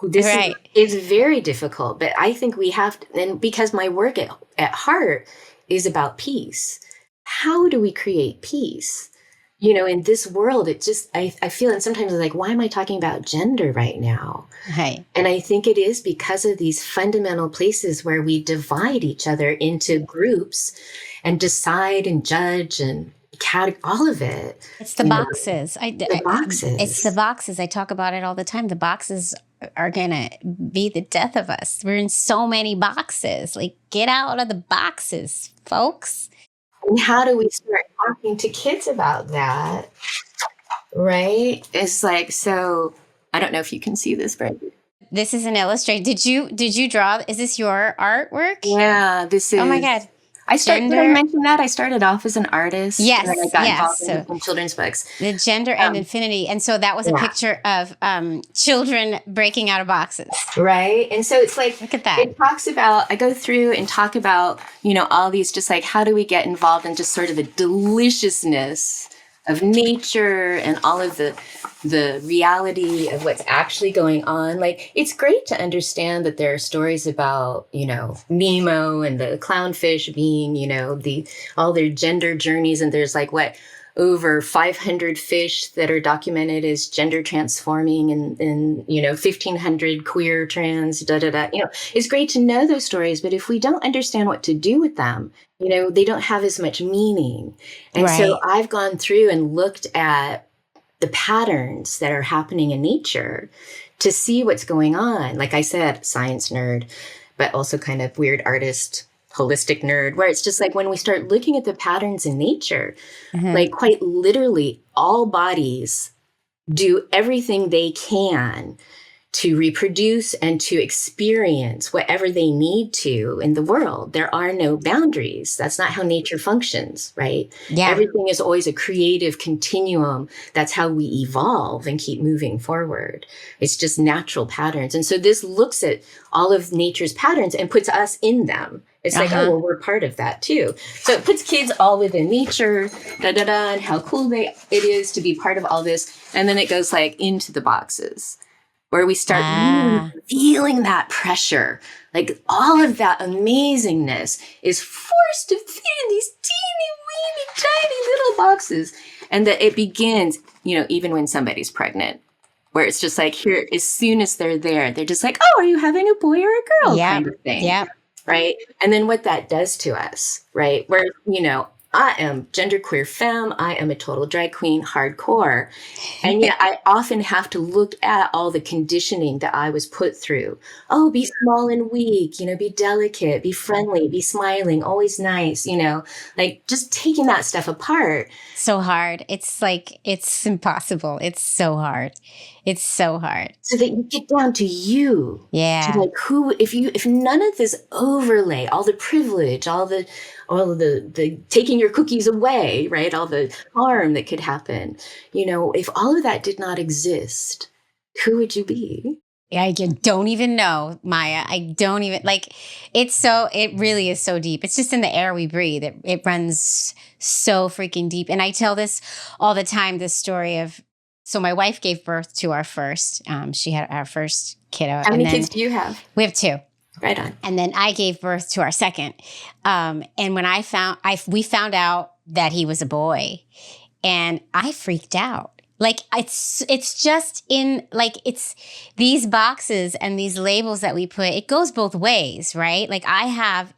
This right. is very difficult, but I think we have to, and because my work at heart is about peace. How do we create peace? In this world, it just, I feel, and sometimes I'm like, why am I talking about gender right now? Right. And I think it is because of these fundamental places where we divide each other into groups and decide and judge and all of it. It's the boxes. The boxes. It's the boxes. I talk about it all the time. The boxes are going to be the death of us. We're in so many boxes. Like, get out of the boxes, folks. And how do we start talking to kids about that? Right? It's like, so I don't know if you can see this, but this is an illustration. Did you draw? Is this your artwork? Yeah, this is. Oh my God. Did I mention that? I started off as an artist. Yes. And then I got involved in children's books. The gender and infinity. And so that was a picture of children breaking out of boxes. Right. And so it's like, look at that. It talks about, I go through and talk about, all these, just like, how do we get involved in just sort of the deliciousness of nature and all of the reality of what's actually going on. Like, it's great to understand that there are stories about, Nemo and the clownfish being, all their gender journeys. And there's like over 500 fish that are documented as gender transforming and 1,500 queer, trans, It's great to know those stories. But if we don't understand what to do with them, they don't have as much meaning. And so I've gone through and looked at the patterns that are happening in nature to see what's going on. Like I said, science nerd, but also kind of weird artist, holistic nerd, where it's just like when we start looking at the patterns in nature, like quite literally all bodies do everything they can to reproduce and to experience whatever they need to in the world. There are no boundaries. That's not how nature functions, right? Yeah. Everything is always a creative continuum. That's how we evolve and keep moving forward. It's just natural patterns. And so this looks at all of nature's patterns and puts us in them. It's like, oh, well, we're part of that too. So it puts kids all within nature, and how cool it is to be part of all this. And then it goes like into the boxes, where we start really feeling that pressure. Like all of that amazingness is forced to fit in these teeny, weeny, tiny little boxes. And that it begins, even when somebody's pregnant, where it's just like here, as soon as they're there, they're just like, oh, are you having a boy or a girl kind of thing? Yeah. Right. And then what that does to us, right? Where, I am genderqueer femme. I am a total drag queen, hardcore. And yet I often have to look at all the conditioning that I was put through. Oh, be small and weak, be delicate, be friendly, be smiling, always nice, like just taking that stuff apart. So hard. It's like, it's impossible. It's so hard. It's so hard. So that you get down to you. Yeah. To like if none of this overlay, all the privilege, all all of the taking your cookies away, right? All the harm that could happen. If all of that did not exist, who would you be? I don't even know, Maya. I don't even it really is so deep. It's just in the air we breathe. It runs so freaking deep. And I tell this all the time, this story of, so my wife gave birth to our first, she had our first kiddo. How many kids do you have? We have 2. Right on. And then I gave birth to our second. And when we found out that he was a boy, and I freaked out. It's just it's these boxes and these labels that we put, it goes both ways, right? Like I have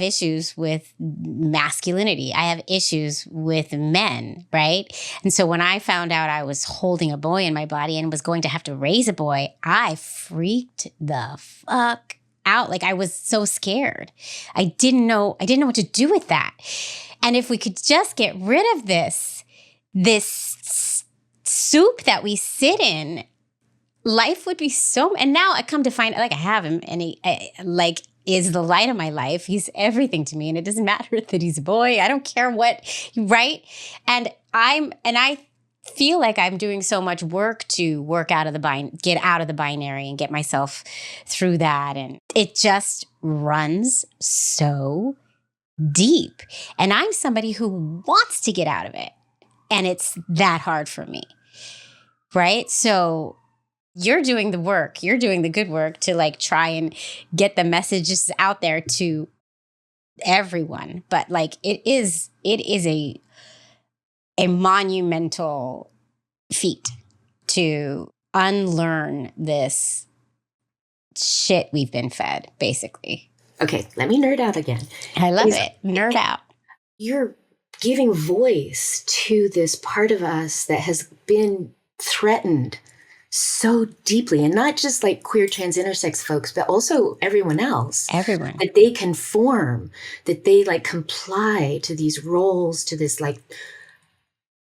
issues with masculinity. I have issues with men, right? And so when I found out I was holding a boy in my body and was going to have to raise a boy, I freaked the fuck out. Like I was so scared. I didn't know what to do with that. And if we could just get rid of this soup that we sit in, life would be so. And now I come to find, I have him, and he is the light of my life. He's everything to me, and it doesn't matter that he's a boy. I don't care what, right? And I feel like I'm doing so much work to get out of the binary and get myself through that, and it just runs so deep. And I'm somebody who wants to get out of it, and it's that hard for me. Right? So you're doing the work. You're doing the good work to try and get the messages out there to everyone. But it is a monumental feat to unlearn this shit we've been fed, basically. Okay, let me nerd out again. I love it. Nerd out. You're giving voice to this part of us that has been threatened so deeply, and not just queer, trans, intersex folks, but also everyone else. Everyone. That they conform, that they comply to these roles, to this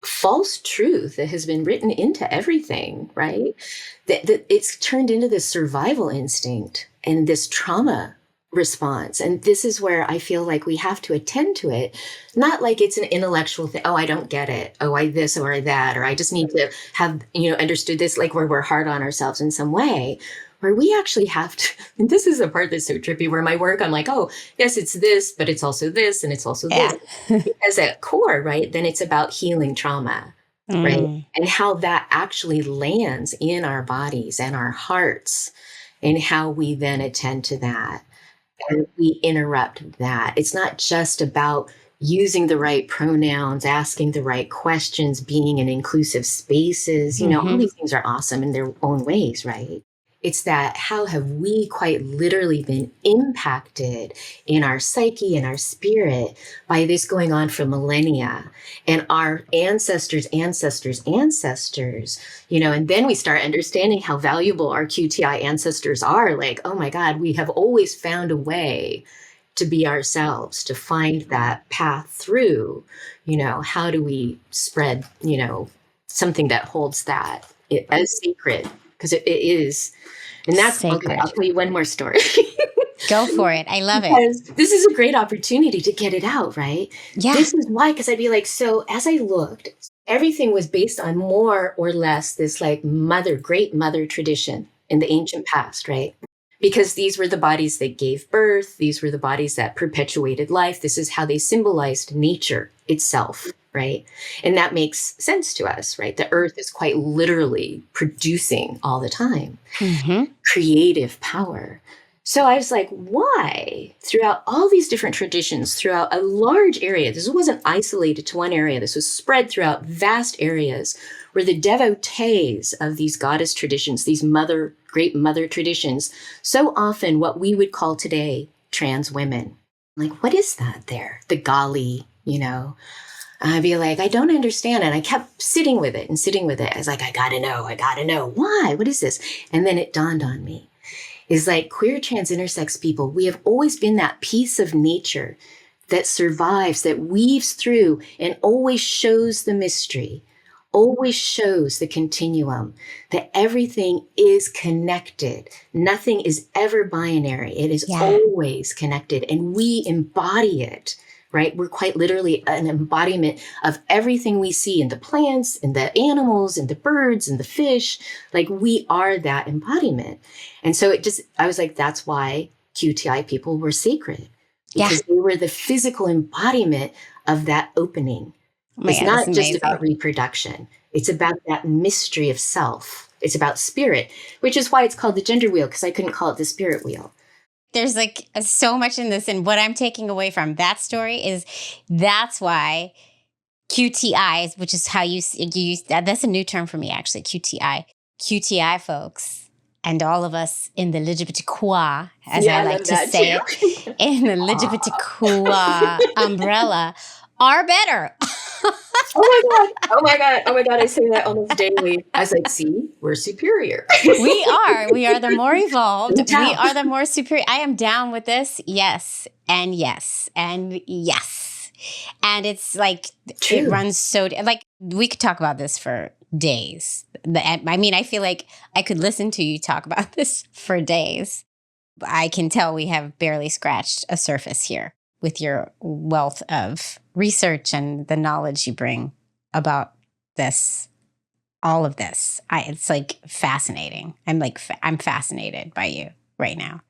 false truth that has been written into everything, right? That it's turned into this survival instinct and this trauma response. And this is where I feel like we have to attend to it, not like it's an intellectual thing. Oh, I don't get it. Oh, I this or that, or I just need to have, understood this, where we're hard on ourselves in some way, where we actually have to, and this is the part that's so trippy, where my work, I'm like, oh, yes, it's this, but it's also this, and it's also this. As at core, right? Then it's about healing trauma, right? And how that actually lands in our bodies and our hearts, and how we then attend to that. And we interrupt that. It's not just about using the right pronouns, asking the right questions, being in inclusive spaces. All these things are awesome in their own ways, right? It's that how have we quite literally been impacted in our psyche and our spirit by this going on for millennia, and our ancestors, and then we start understanding how valuable our QTI ancestors are. Oh my God, we have always found a way to be ourselves, to find that path through, how do we spread, something that holds that as sacred, because it is. And that's sacred. Okay, I'll tell you one more story. Go for it. I love it. This is a great opportunity to get it out, right? Yeah. This is why, because I'd be so as I looked, everything was based on more or less this great mother tradition in the ancient past, right? Because these were the bodies that gave birth. These were the bodies that perpetuated life. This is how they symbolized nature itself, right? And that makes sense to us, right? The earth is quite literally producing all the time, creative power. So I was like, why? Throughout all these different traditions, throughout a large area, this wasn't isolated to one area. This was spread throughout vast areas where the devotees of these goddess traditions, these great mother traditions, so often what we would call today trans women. What is that there? The Gali, I'd be I don't understand. And I kept sitting with it. I was I gotta know. Why? What is this? And then it dawned on me. Is queer, trans, intersex people, we have always been that piece of nature that survives, that weaves through and always shows the mystery, always shows the continuum, that everything is connected. Nothing is ever binary. It is always connected, and we embody it right? We're quite literally an embodiment of everything we see in the plants, in the animals, in the birds, in the fish. Like we are that embodiment. And so I was like, that's why QTI people were sacred, because they were the physical embodiment of that opening. It's not just about reproduction. It's about that mystery of self. It's about spirit, which is why it's called the gender wheel, because I couldn't call it the spirit wheel. There's like so much in this. And what I'm taking away from that story is that's why QTIs, which is how you use that. That's a new term for me, actually, QTI folks, and all of us in the LGBTQI, as I like to say it, in the LGBTQI umbrella, are better. Oh my God. I say that almost daily. I was like, see, we're superior. We are the more evolved. We are the more superior. I am down with this. Yes. And yes. And yes. And it's like, True. It runs so, like, we could talk about this for days. I mean, I feel like I could listen to you talk about this for days. I can tell we have barely scratched a surface here with your wealth of research and the knowledge you bring about this, all of this. It's like fascinating. I'm fascinated by you right now.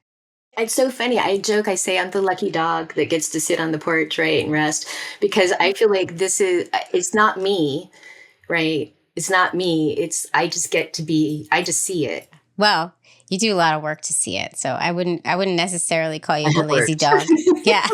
It's so funny. I joke, I say I'm the lucky dog that gets to sit on the porch, right, and rest, because I feel like it's not me, right? It's not me. I just see it. Well, you do a lot of work to see it. So I wouldn't necessarily call you the lazy dog. Yeah.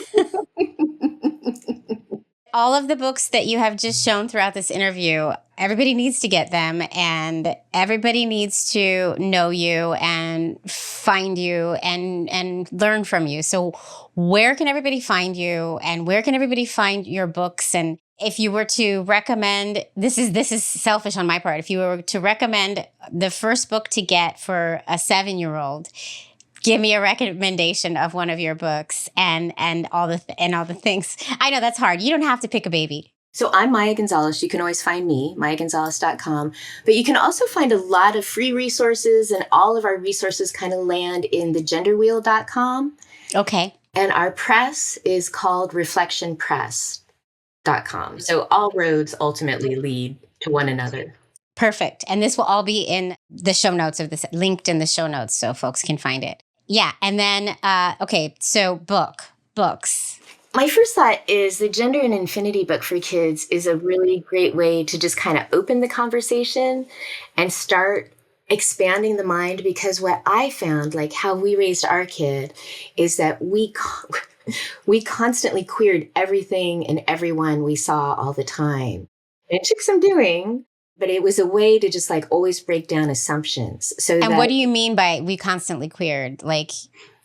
All of the books that you have just shown throughout this interview, everybody needs to get them, and everybody needs to know you and find you and learn from you. So where can everybody find you, and where can everybody find your books? And if you were to recommend, this is selfish on my part, if you were to recommend the first book to get for a 7-year-old, give me a recommendation of one of your books and all the things. I know that's hard. You don't have to pick a baby. So I'm Maya Gonzalez. You can always find me, mayagonzalez.com. But you can also find a lot of free resources, and all of our resources kind of land in the genderwheel.com. Okay. And our press is called reflectionpress.com. So all roads ultimately lead to one another. Perfect. And this will all be in the show notes of this, linked in the show notes so folks can find it. Yeah. And then, okay, so books. My first thought is the Gender and Infinity book for kids is a really great way to just kind of open the conversation and start expanding the mind, because what I found, like how we raised our kid, is that we constantly queered everything and everyone we saw all the time. It took some doing, but it was a way to just like always break down assumptions. And what do you mean by we constantly queered? Like,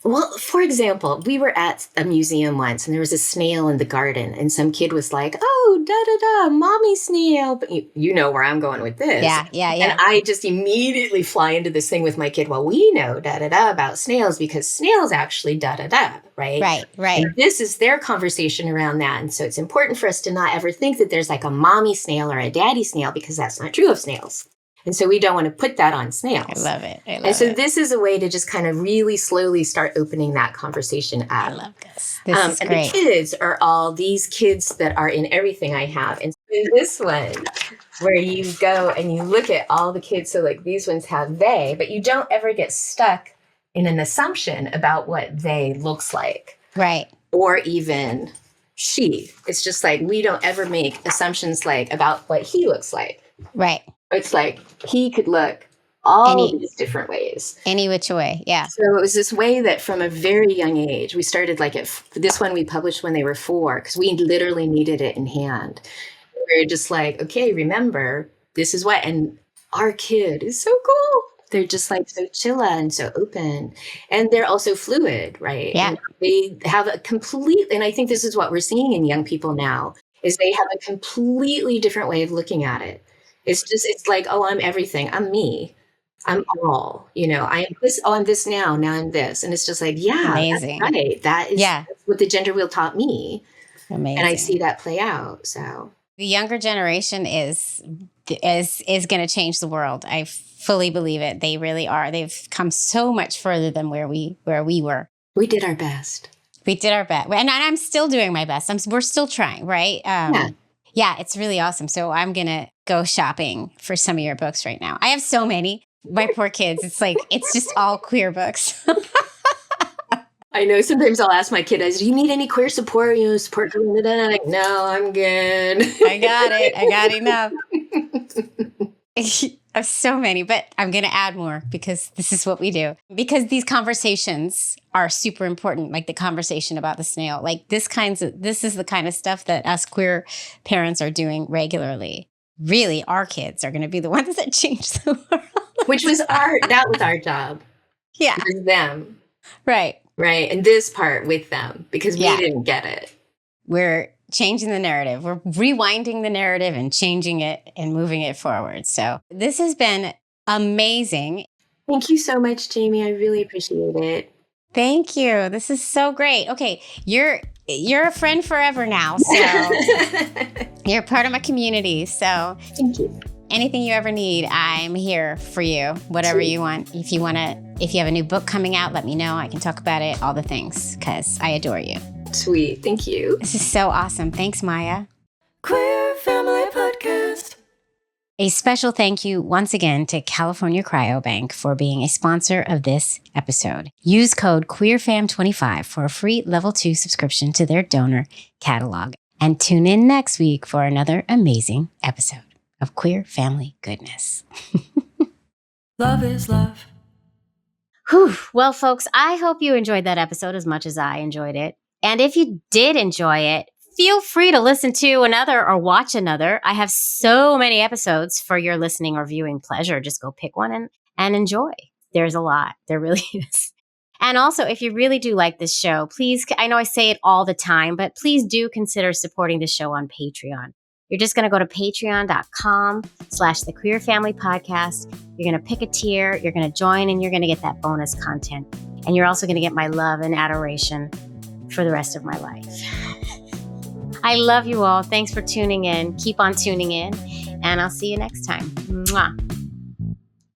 well, for example, we were at a museum once and there was a snail in the garden, and some kid was like, oh, mommy snail. But you know where I'm going with this. Yeah. And I just immediately fly into this thing with my kid. Well, we know about snails because snails actually right? Right. And this is their conversation around that. And so it's important for us to not ever think that there's like a mommy snail or a daddy snail, because that's not true of snails. And so we don't want to put that on snails. I love it. And so this is a way to just kind of really slowly start opening that conversation up. I love this. This is great. And the kids are all these kids that are in everything I have. And so this one, where you go and you look at all the kids, so like these ones have they, but you don't ever get stuck in an assumption about what they looks like. Right. Or even she. It's just like we don't ever make assumptions like about what he looks like. Right. It's like he could look all these different ways. Any which way, yeah. So it was this way that from a very young age, we started like this one we published when they were 4, because we literally needed it in hand. We were just like, okay, remember, this is what, and our kid is so cool. They're just like so chilla and so open. And they're also fluid, right? Yeah. And they have a and I think this is what we're seeing in young people now, is they have a completely different way of looking at it. It's like, oh, I'm everything. I'm me. I'm all, I am this. Oh, I'm this now. Now I'm this. And it's just like, yeah, amazing. That's right. That's what the gender wheel taught me. Amazing. And I see that play out. So the younger generation is going to change the world. I fully believe it. They really are. They've come so much further than where we were. We did our best. We did our best. And I'm still doing my best. We're still trying, right? Yeah, it's really awesome. So I'm going to go shopping for some of your books right now. I have so many. My poor kids. It's like, it's just all queer books. I know sometimes I'll ask my kid, do you need any queer support? Support from the dead? Like, no, I'm good. I got it. I got enough. I have so many, but I'm going to add more because this is what we do. Because these conversations are super important, like the conversation about the snail. Like this is the kind of stuff that us queer parents are doing regularly. Really, our kids are going to be the ones that change the world. Which was our job. Yeah. It was them. Right. Right. And this part with them, because we didn't get it. We're changing the narrative. We're rewinding the narrative and changing it and moving it forward. So this has been amazing. Thank you so much, Jaimie. I really appreciate it. Thank you. This is so great. Okay. You're a friend forever now. So you're part of my community. So thank you. Anything you ever need, I'm here for you. Whatever you want. If you have a new book coming out, let me know. I can talk about it, all the things, because I adore you. Sweet. Thank you. This is so awesome. Thanks, Maya. Queer Family Podcast. A special thank you once again to California Cryobank for being a sponsor of this episode. Use code QueerFam25 for a free level 2 subscription to their donor catalog. And tune in next week for another amazing episode of Queer Family Goodness. Love is love. Whew. Well, folks, I hope you enjoyed that episode as much as I enjoyed it. And if you did enjoy it, feel free to listen to another or watch another. I have so many episodes for your listening or viewing pleasure. Just go pick one and enjoy. There's a lot. There really is. And also, if you really do like this show, please, I know I say it all the time, but please do consider supporting the show on Patreon. You're just going to go to patreon.com/The Queer Family Podcast. You're going to pick a tier, you're going to join, and you're going to get that bonus content. And you're also going to get my love and adoration for the rest of my life. I love you all. Thanks for tuning in. Keep on tuning in, and I'll see you next time. Mwah.